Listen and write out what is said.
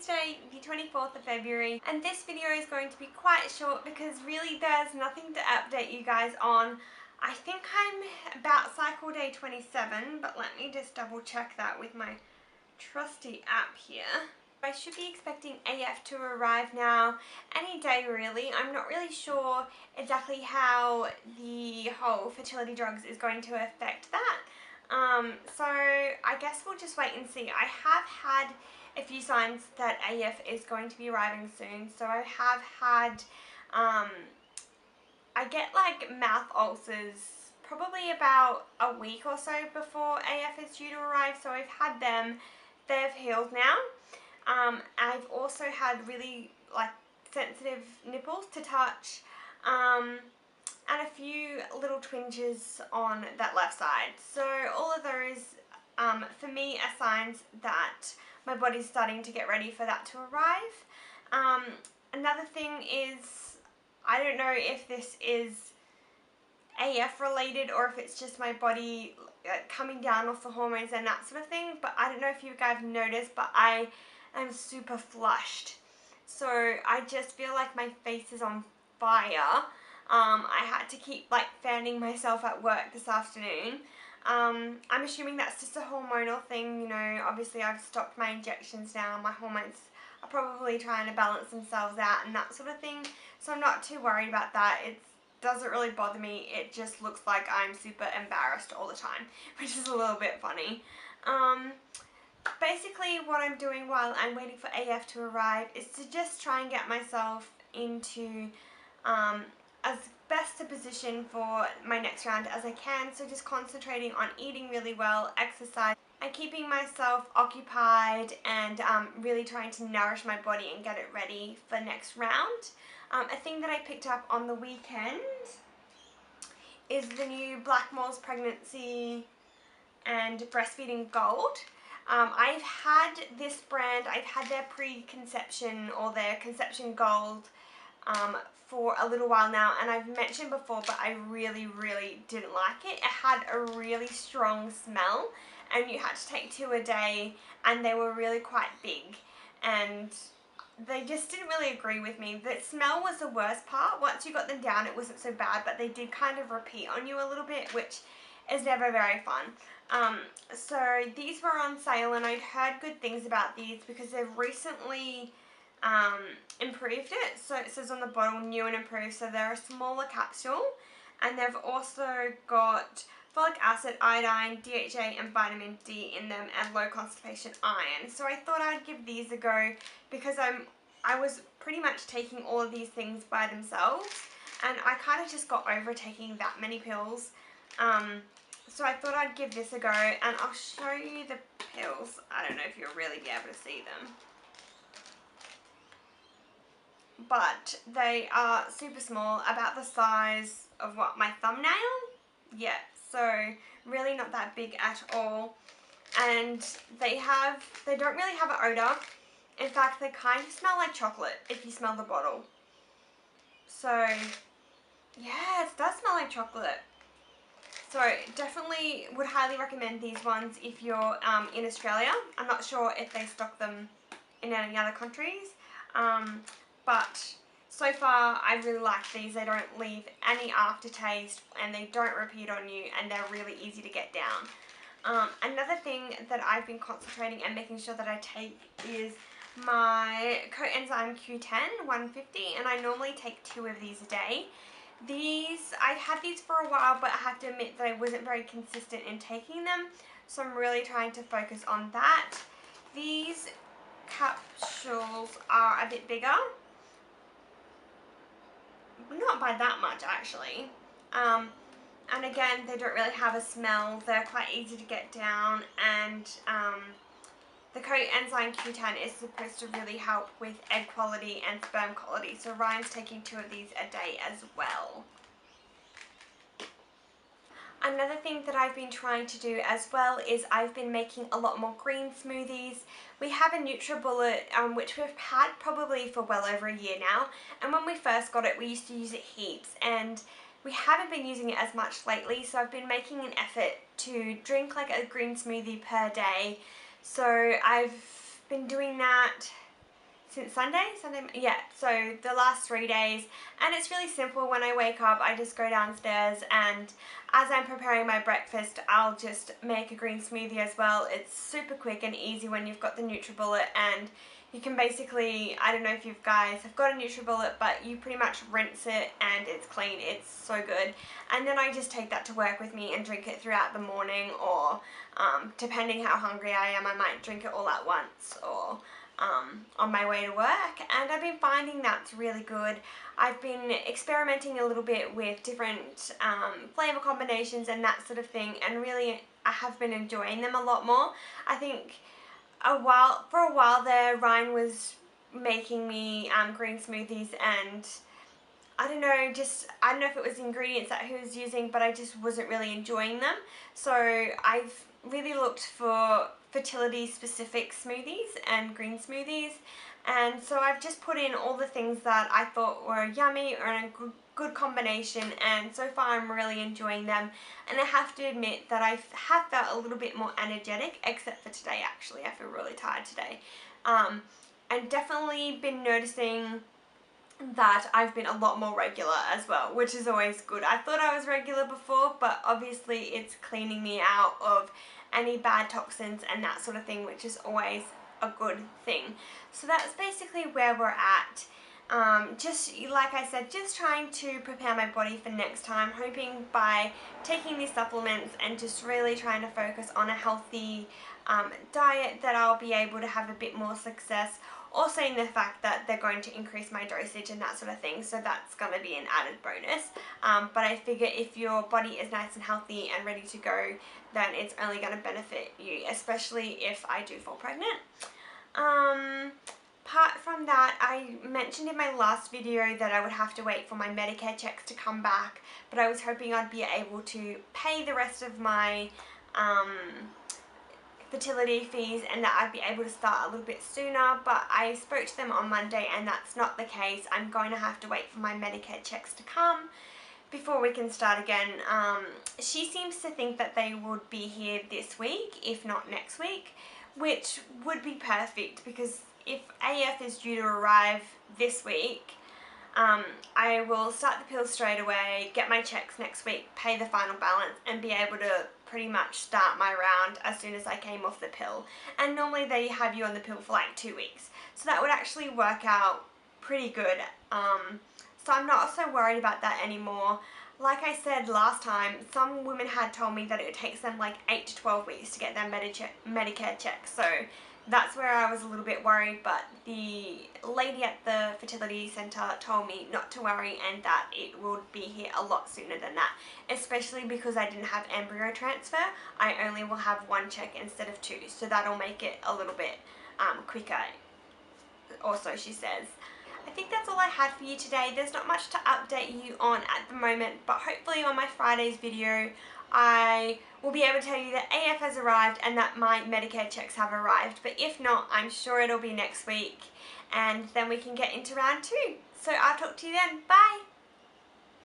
Tuesday, the 24th of February, and this video is going to be quite short because really there's nothing to update you guys on. I think I'm about cycle day 27, but let me just double check that with my trusty app here. I should be expecting AF to arrive now any day really. I'm not really sure exactly how the whole fertility drugs is going to affect that. So I guess we'll just wait and see. I have had a few signs that AF is going to be arriving soon. So I have had, I get like mouth ulcers probably about a week or so before AF is due to arrive. So I've had them. They've healed now. I've also had really like sensitive nipples to touch, and a few little twinges on that left side. So all of those for me are signs that my body's starting to get ready for that to arrive. Another thing is, I don't know if this is AF related or if it's just my body coming down off the hormones and that sort of thing, but I don't know if you guys have noticed, but I'm super flushed. So I just feel like my face is on fire. I had to keep like fanning myself at work this afternoon. I'm assuming that's just a hormonal thing, you know. Obviously I've stopped my injections now. My hormones are probably trying to balance themselves out and that sort of thing. So I'm not too worried about that. It doesn't really bother me. It just looks like I'm super embarrassed all the time, which is a little bit funny. Basically what I'm doing while I'm waiting for AF to arrive is to just try and get myself into as best a position for my next round as I can. So just concentrating on eating really well, exercise, and keeping myself occupied and really trying to nourish my body and get it ready for next round. A thing that I picked up on the weekend is the new Black Moles Pregnancy and Breastfeeding Gold. I've had this brand, I've had their preconception or their conception gold for a little while now, and I've mentioned before, but I really didn't like it. It had a really strong smell and you had to take 2 a day, and they were really quite big and they just didn't really agree with me. The smell was the worst part. Once you got them down it wasn't so bad, but they did kind of repeat on you a little bit, which is never very fun. So these were on sale and I'd heard good things about these because they've recently improved it. So it says on the bottle new and improved, so they're a smaller capsule, and they've also got folic acid, iodine, DHA and vitamin D in them, and low constipation iron. So I thought I'd give these a go because I was pretty much taking all of these things by themselves and I kind of just got over taking that many pills. So I thought I'd give this a go, and I'll show you the pills. I don't know if you'll really be able to see them, but they are super small, about the size of what, my thumbnail? Yeah, so really not that big at all. And they don't really have an odor. In fact, they kind of smell like chocolate if you smell the bottle. So yeah, it does smell like chocolate. So definitely would highly recommend these ones if you're in Australia. I'm not sure if they stock them in any other countries, but so far I really like these. They don't leave any aftertaste and they don't repeat on you, and they're really easy to get down. Another thing that I've been concentrating and making sure that I take is my coenzyme Q10 150, and I normally take 2 of these a day. I've had these for a while, but I have to admit that I wasn't very consistent in taking them, so I'm really trying to focus on that. These capsules are a bit bigger, not by that much actually, and again they don't really have a smell. They're quite easy to get down, and the coenzyme Q10 is supposed to really help with egg quality and sperm quality, so Ryan's taking 2 of these a day as well. Another thing that I've been trying to do as well is I've been making a lot more green smoothies. We have a NutriBullet which we've had probably for well over a year now, and when we first got it we used to use it heaps, and we haven't been using it as much lately, so I've been making an effort to drink like a green smoothie per day. So I've been doing that since Sunday, yeah, so the last 3 days, and it's really simple. When I wake up, I just go downstairs, and as I'm preparing my breakfast, I'll just make a green smoothie as well. It's super quick and easy when you've got the NutriBullet, and you can basically, I don't know if you guys have got a NutriBullet, but you pretty much rinse it and it's clean. It's so good. And then I just take that to work with me and drink it throughout the morning, or depending how hungry I am, I might drink it all at once, or on my way to work. And I've been finding that's really good. I've been experimenting a little bit with different flavor combinations and that sort of thing, and really I have been enjoying them a lot more. I think for a while there, Ryan was making me green smoothies, and I don't know if it was ingredients that he was using, but I just wasn't really enjoying them. So I've really looked for fertility specific smoothies and green smoothies, and so I've just put in all the things that I thought were yummy or in a good combination, and so far I'm really enjoying them. And I have to admit that I have felt a little bit more energetic, except for today. Actually, I feel really tired today, and definitely been noticing that I've been a lot more regular as well, which is always good. I thought I was regular before, but obviously it's cleaning me out of any bad toxins and that sort of thing, which is always a good thing. So that's basically where we're at. Just like I said, just trying to prepare my body for next time, hoping by taking these supplements and just really trying to focus on a healthy diet that I'll be able to have a bit more success. Also in the fact that they're going to increase my dosage and that sort of thing, so that's going to be an added bonus. But I figure if your body is nice and healthy and ready to go, then it's only going to benefit you, especially if I do fall pregnant. Apart from that, I mentioned in my last video that I would have to wait for my Medicare checks to come back, but I was hoping I'd be able to pay the rest of my fertility fees and that I'd be able to start a little bit sooner, but I spoke to them on Monday and that's not the case. I'm going to have to wait for my Medicare checks to come before we can start again. She seems to think that they would be here this week, if not next week, which would be perfect, because if AF is due to arrive this week, I will start the pill straight away, get my checks next week, pay the final balance, and be able to pretty much start my round as soon as I came off the pill. And normally they have you on the pill for like 2 weeks, so that would actually work out pretty good. So I'm not so worried about that anymore. Like I said last time, some women had told me that it takes them like 8 to 12 weeks to get their Medicare check, so that's where I was a little bit worried, but the lady at the fertility centre told me not to worry and that it would be here a lot sooner than that, especially because I didn't have embryo transfer. I only will have 1 check instead of 2, so that'll make it a little bit quicker, also, she says. I think that's all I had for you today. There's not much to update you on at the moment, but hopefully on my Friday's video I will be able to tell you that AF has arrived and that my Medicare checks have arrived. But if not, I'm sure it'll be next week, and then we can get into round 2. So I'll talk to you then. Bye!